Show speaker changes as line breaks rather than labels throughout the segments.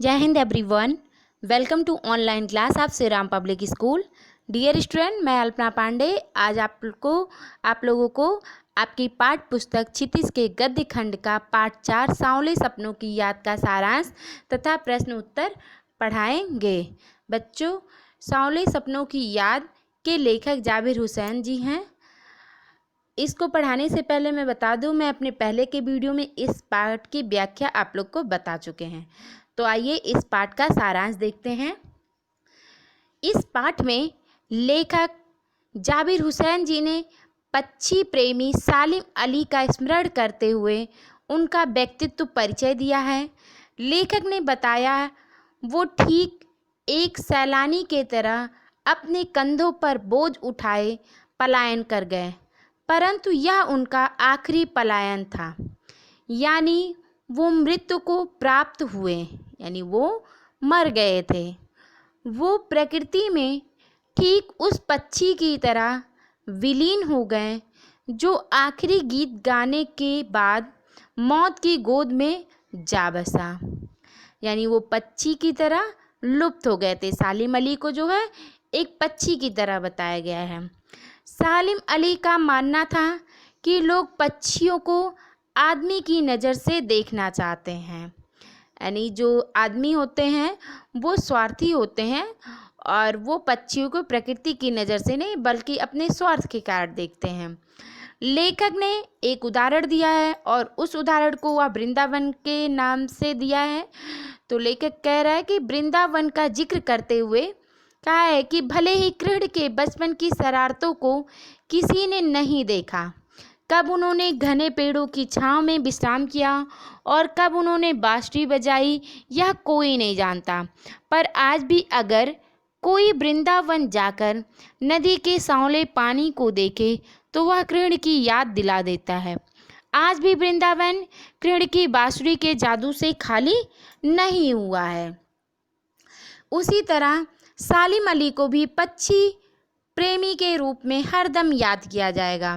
जय हिंद everyone. Welcome to online class of Shri Ram public school. Dear student, मैं अल्पना पांडे आज आप लोगों को आपकी पाठ्य पुस्तक क्षितिज के गद्य खंड का पाठ 4 सांवले सपनों की याद का सारांश तथा प्रश्न उत्तर पढ़ाएंगे। बच्चों, सांवले सपनों की याद के लेखक जाबिर हुसैन जी हैं। इसको पढ़ाने से पहले मैं बता दूं, मैं अपने पहले के वीडियो में इस पाठ की व्याख्या आप लोग को बता चुके हैं। तो आइए इस पाठ का सारांश देखते हैं। इस पाठ में लेखक जाबिर हुसैन जी ने पक्षी प्रेमी सालिम अली का स्मरण करते हुए उनका व्यक्तित्व परिचय दिया है। लेखक ने बताया वो ठीक एक सैलानी के तरह अपने कंधों पर बोझ उठाए पलायन कर गए, परंतु यह उनका आखिरी पलायन था, यानी वो मृत्यु को प्राप्त हुए, यानी वो मर गए थे। वो प्रकृति में ठीक उस पक्षी की तरह विलीन हो गए जो आखिरी गीत गाने के बाद मौत की गोद में जा बसा, यानी वो पक्षी की तरह लुप्त हो गए थे। सालिम अली को जो है एक पक्षी की तरह बताया गया है। सालिम अली का मानना था कि लोग पक्षियों को आदमी की नज़र से देखना चाहते हैं, यानी जो आदमी होते हैं वो स्वार्थी होते हैं और वो पक्षियों को प्रकृति की नज़र से नहीं बल्कि अपने स्वार्थ के कारण देखते हैं। लेखक ने एक उदाहरण दिया है और उस उदाहरण को वह वृंदावन के नाम से दिया है। तो लेखक कह रहा है कि वृंदावन का जिक्र करते हुए कहा है कि भले ही कृष्ण के बचपन की शरारतों को किसी ने नहीं देखा, कब उन्होंने घने पेड़ों की छांव में विश्राम किया और कब उन्होंने बांसुरी बजाई, यह कोई नहीं जानता। पर आज भी अगर कोई वृंदावन जाकर नदी के सांवले पानी को देखे तो वह कृष्ण की याद दिला देता है। आज भी वृंदावन कृष्ण की बांसुरी के जादू से खाली नहीं हुआ है। उसी तरह सालिम अली को भी पक्षी प्रेमी के रूप में हरदम याद किया जाएगा।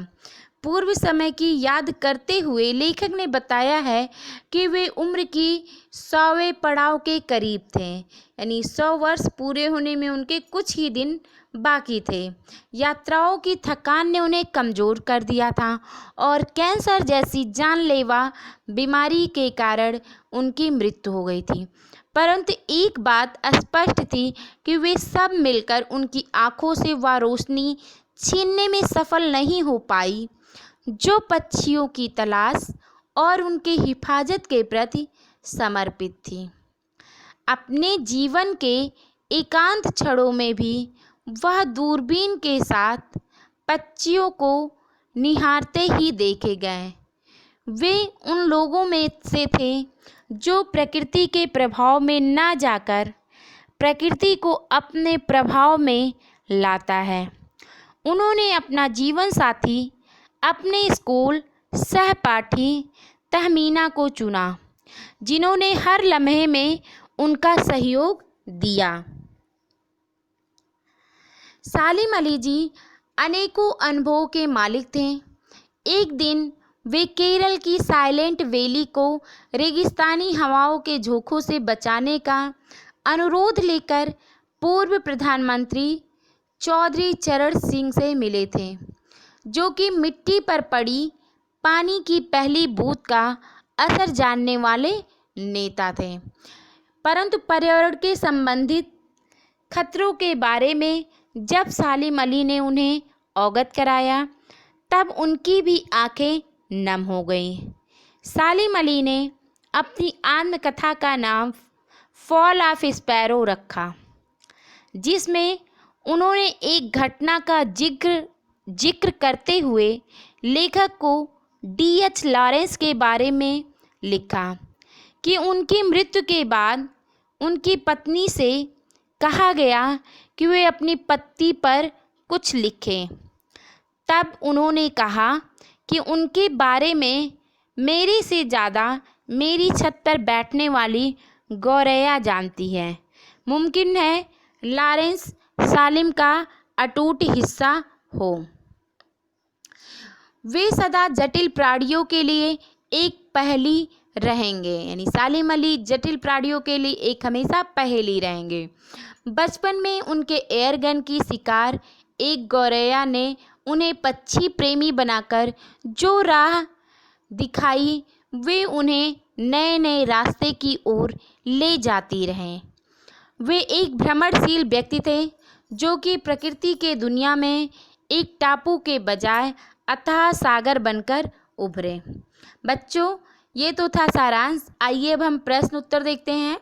पूर्व समय की याद करते हुए लेखक ने बताया है कि वे उम्र की 100वें पड़ाव के करीब थे, यानी 100 वर्ष पूरे होने में उनके कुछ ही दिन बाकी थे। यात्राओं की थकान ने उन्हें कमज़ोर कर दिया था और कैंसर जैसी जानलेवा बीमारी के कारण उनकी मृत्यु हो गई थी। परंतु एक बात स्पष्ट थी कि वे सब मिलकर उनकी आंखों से वह रोशनी छीनने में सफल नहीं हो पाई जो पक्षियों की तलाश और उनके हिफाजत के प्रति समर्पित थी। अपने जीवन के एकांत क्षणों में भी वह दूरबीन के साथ पक्षियों को निहारते ही देखे गए। वे उन लोगों में से थे जो प्रकृति के प्रभाव में ना जाकर प्रकृति को अपने प्रभाव में लाता है। उन्होंने अपना जीवन साथी, अपने स्कूल सहपाठी तहमीना को चुना, जिन्होंने हर लम्हे में उनका सहयोग दिया। सालिम अली जी अनेकों अनुभवों के मालिक थे। एक दिन वे केरल की साइलेंट वैली को रेगिस्तानी हवाओं के झोंकों से बचाने का अनुरोध लेकर पूर्व प्रधानमंत्री चौधरी चरण सिंह से मिले थे, जो कि मिट्टी पर पड़ी पानी की पहली बूंद का असर जानने वाले नेता थे। परंतु पर्यावरण के संबंधित खतरों के बारे में जब सालिम अली ने उन्हें अवगत कराया तब उनकी भी आंखें नम हो गईं। सालिम अली ने अपनी आत्मकथा का नाम फॉल ऑफ स्पैरो रखा, जिसमें उन्होंने एक घटना का जिक्र करते हुए लेखक को D.H. लॉरेंस के बारे में लिखा कि उनकी मृत्यु के बाद उनकी पत्नी से कहा गया कि वे अपनी पत्नी पर कुछ लिखें। तब उन्होंने कहा कि उनके बारे में मेरे से ज़्यादा मेरी छत पर बैठने वाली गौरैया जानती है। मुमकिन है लॉरेंस सालिम का अटूट हिस्सा हो। वे सदा जटिल प्राणियों के लिए एक पहेली रहेंगे, यानी सालिम अली जटिल प्राणियों के लिए एक हमेशा पहेली रहेंगे। बचपन में उनके एयरगन की शिकार एक गौरैया ने उन्हें पक्षी प्रेमी बनाकर जो राह दिखाई, वे उन्हें नए नए रास्ते की ओर ले जाती रहें। वे एक भ्रमणशील व्यक्ति थे जो कि प्रकृति के दुनिया में एक टापू के बजाय अथाह सागर बनकर उभरे। बच्चों, ये तो था सारांश। आइए अब हम प्रश्न उत्तर देखते हैं।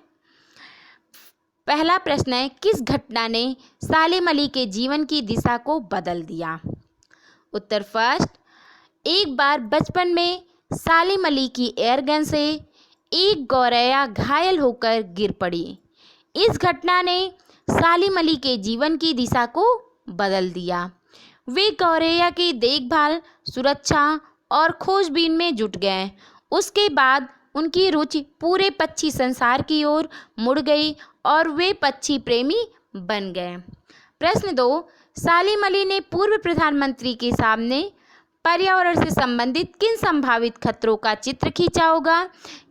पहला प्रश्न है, किस घटना ने सालिम अली के जीवन की दिशा को बदल दिया? उत्तर फर्स्ट, एक बार बचपन में सालिम अली की एयरगन से एक गौरैया घायल होकर गिर पड़ी। इस घटना ने सालिम अली के जीवन की दिशा को बदल दिया। वे गौरैया की देखभाल, सुरक्षा और खोजबीन में जुट गए। उसके बाद उनकी रुचि पूरे पक्षी संसार की ओर मुड़ गई और वे पक्षी प्रेमी बन गए। प्रश्न 2, सालिम अली ने पूर्व प्रधानमंत्री के सामने पर्यावरण से संबंधित किन संभावित खतरों का चित्र खींचा होगा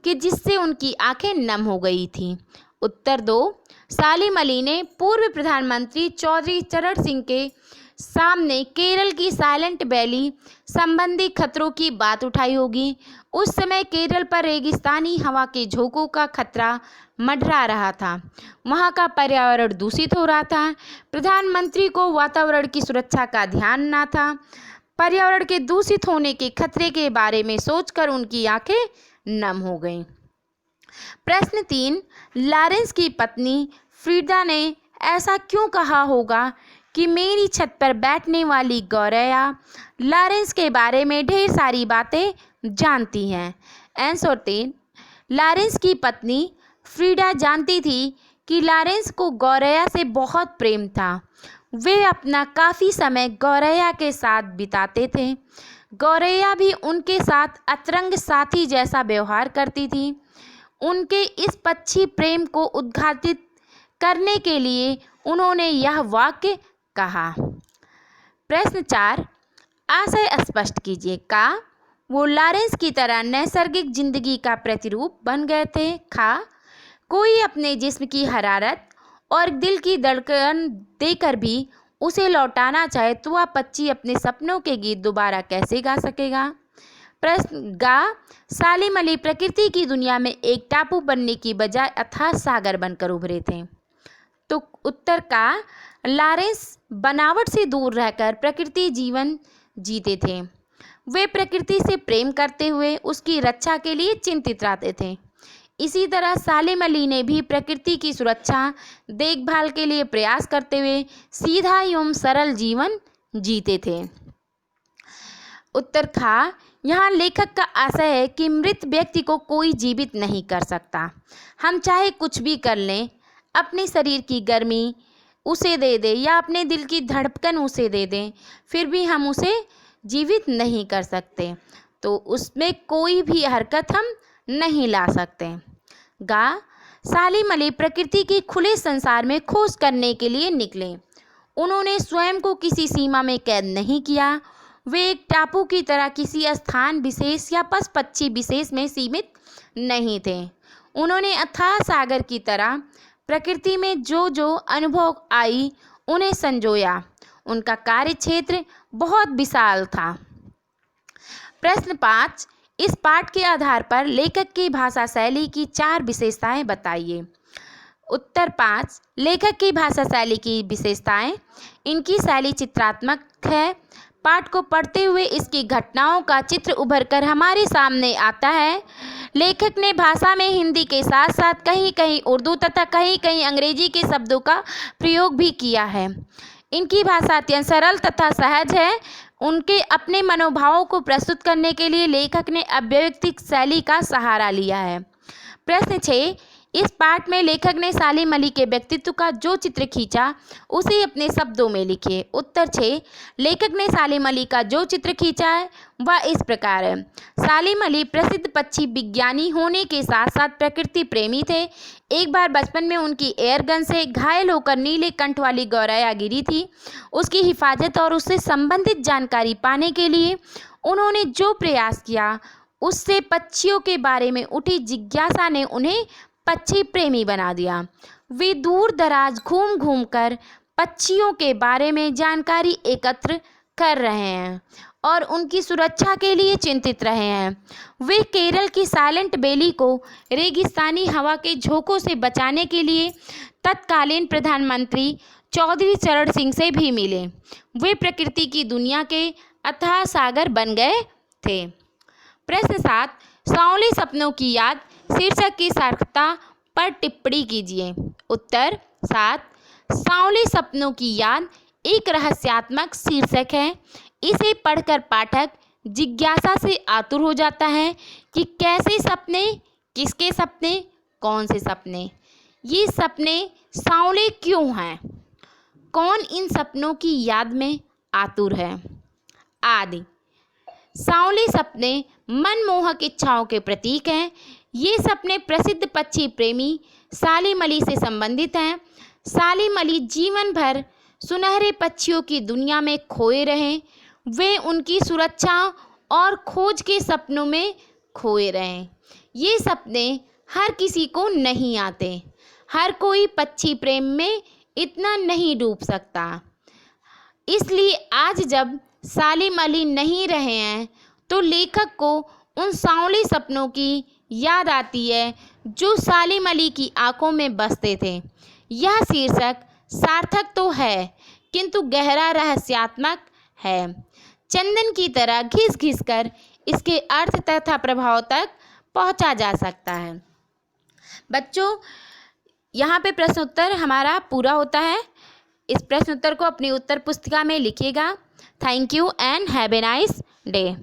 कि जिससे उनकी आंखें नम हो गई थीं? उत्तर 2, सालिम अली ने पूर्व प्रधानमंत्री चौधरी चरण सिंह के सामने केरल की साइलेंट वैली संबंधी खतरों की बात उठाई होगी। उस समय केरल पर रेगिस्तानी हवा के झोंकों का खतरा मंडरा रहा था। वहाँ का पर्यावरण दूषित हो रहा था। प्रधानमंत्री को वातावरण की सुरक्षा का ध्यान न था। पर्यावरण के दूषित होने के खतरे के बारे में सोचकर उनकी आंखें नम हो गईं। प्रश्न 3, लॉरेंस की पत्नी फ्रीडा ने ऐसा क्यों कहा होगा कि मेरी छत पर बैठने वाली गौरैया लॉरेंस के बारे में ढेर सारी बातें जानती हैं? आंसर 3, लॉरेंस की पत्नी फ्रीडा जानती थी कि लॉरेंस को गौरैया से बहुत प्रेम था। वे अपना काफ़ी समय गौरैया के साथ बिताते थे। गौरैया भी उनके साथ अतरंग साथी जैसा व्यवहार करती थी। उनके इस पक्षी प्रेम को उद्घाटित करने के लिए उन्होंने यह वाक्य कहा। प्रश्न 4, आशय स्पष्ट कीजिए। का वो लॉरेंस की तरह नैसर्गिक जिंदगी का प्रतिरूप बन गए थे? खा कोई अपने जिस्म की हरारत और दिल की धड़कन देकर भी उसे लौटाना चाहे तो वह पक्षी अपने सपनों के गीत दोबारा कैसे गा सकेगा? प्रश्न गा सालिम अली प्रकृति की दुनिया में एक टापू बनने की बजाय अथाह सागर बनकर उभरे थे। तो उत्तर का लॉरेंस बनावट से दूर रहकर प्रकृति जीवन जीते थे। वे प्रकृति से प्रेम करते हुए उसकी रक्षा के लिए चिंतित रहते थे। इसी तरह सालिम अली ने भी प्रकृति की सुरक्षा देखभाल के लिए प्रयास करते हुए सीधा एवं सरल जीवन जीते थे। उत्तर खा यहाँ लेखक का आशय है कि मृत व्यक्ति को कोई जीवित नहीं कर सकता। हम चाहे कुछ भी कर लें, अपने शरीर की गर्मी उसे दे दें या अपने दिल की धड़कन उसे दे दें, फिर भी हम उसे जीवित नहीं कर सकते। तो उसमें कोई भी हरकत हम नहीं ला सकते। गा सालिम अली प्रकृति के खुले संसार में खोज करने के लिए निकले। उन्होंने स्वयं को किसी सीमा में कैद नहीं किया। वे एक टापू की तरह किसी स्थान विशेष या पशु पक्षी विशेष में सीमित नहीं थे। उन्होंने अथाह सागर की तरह प्रकृति में जो जो अनुभव आई उन्हें संजोया। उनका कार्य क्षेत्र बहुत विशाल था। प्रश्न 5, इस पाठ के आधार पर लेखक की भाषा शैली की 4 विशेषताएं बताइए। उत्तर 5, लेखक की भाषा शैली की विशेषताएं। इनकी शैली चित्रात्मक है। पाठ को पढ़ते हुए इसकी घटनाओं का चित्र उभर कर हमारे सामने आता है। लेखक ने भाषा में हिंदी के साथ साथ कहीं कहीं उर्दू तथा कहीं कहीं अंग्रेजी के शब्दों का प्रयोग भी किया है। इनकी भाषा अत्यंत सरल तथा सहज है। उनके अपने मनोभावों को प्रस्तुत करने के लिए लेखक ने अव्यवस्थित शैली का सहारा लिया है। प्रश्न 6, इस पाठ में लेखक ने सालिम अली के व्यक्तित्व का जो चित्र खींचा उसे अपने शब्दों में लिखिए। उत्तर 6, लेखक ने सालिम अली का जो चित्र खींचा है वह इस प्रकार है। सालिम अली प्रसिद्ध पक्षी विज्ञानी होने के साथ साथ प्रकृति प्रेमी थे। एक बार बचपन में उनकी एयरगन से घायल होकर नीले कंठ वाली गौरैया गिरी थी। उसकी हिफाजत और उससे संबंधित जानकारी पाने के लिए उन्होंने जो प्रयास किया उससे पक्षियों के बारे में उठी जिज्ञासा ने उन्हें पक्षी प्रेमी बना दिया। वे दूर दराज घूम घूम कर पक्षियों के बारे में जानकारी एकत्र कर रहे हैं और उनकी सुरक्षा के लिए चिंतित रहे हैं। वे केरल की साइलेंट वैली को रेगिस्तानी हवा के झोंकों से बचाने के लिए तत्कालीन प्रधानमंत्री चौधरी चरण सिंह से भी मिले। वे प्रकृति की दुनिया के अथाह सागर बन गए थे। प्रश्न 7, सांवले सपनों की याद शीर्षक की सार्थकता पर टिप्पणी कीजिए। उत्तर 7, सांवले सपनों की याद एक रहस्यात्मक शीर्षक है। इसे पढ़कर पाठक जिज्ञासा से आतुर हो जाता है कि कैसे सपने, किसके सपने, कौन से सपने, ये सपने सांवले क्यों हैं, कौन इन सपनों की याद में आतुर है आदि। सांवले सपने मनमोहक इच्छाओं के प्रतीक हैं। ये सपने प्रसिद्ध पक्षी प्रेमी सालिम अली से संबंधित हैं। सालिम अली जीवन भर सुनहरे पक्षियों की दुनिया में खोए रहे। वे उनकी सुरक्षा और खोज के सपनों में खोए रहे। ये सपने हर किसी को नहीं आते। हर कोई पक्षी प्रेम में इतना नहीं डूब सकता। इसलिए आज जब सालिम अली नहीं रहे हैं तो लेखक को उन सांवले सपनों की याद आती है जो सालिम अली की आंखों में बसते थे। यह शीर्षक सार्थक तो है किंतु गहरा रहस्यात्मक है। चंदन की तरह घिस घिस कर इसके अर्थ तथा प्रभाव तक पहुंचा जा सकता है। बच्चों, यहाँ पे प्रश्न उत्तर हमारा पूरा होता है। इस प्रश्न उत्तर को अपनी उत्तर पुस्तिका में लिखिएगा। Thank you and have a nice day.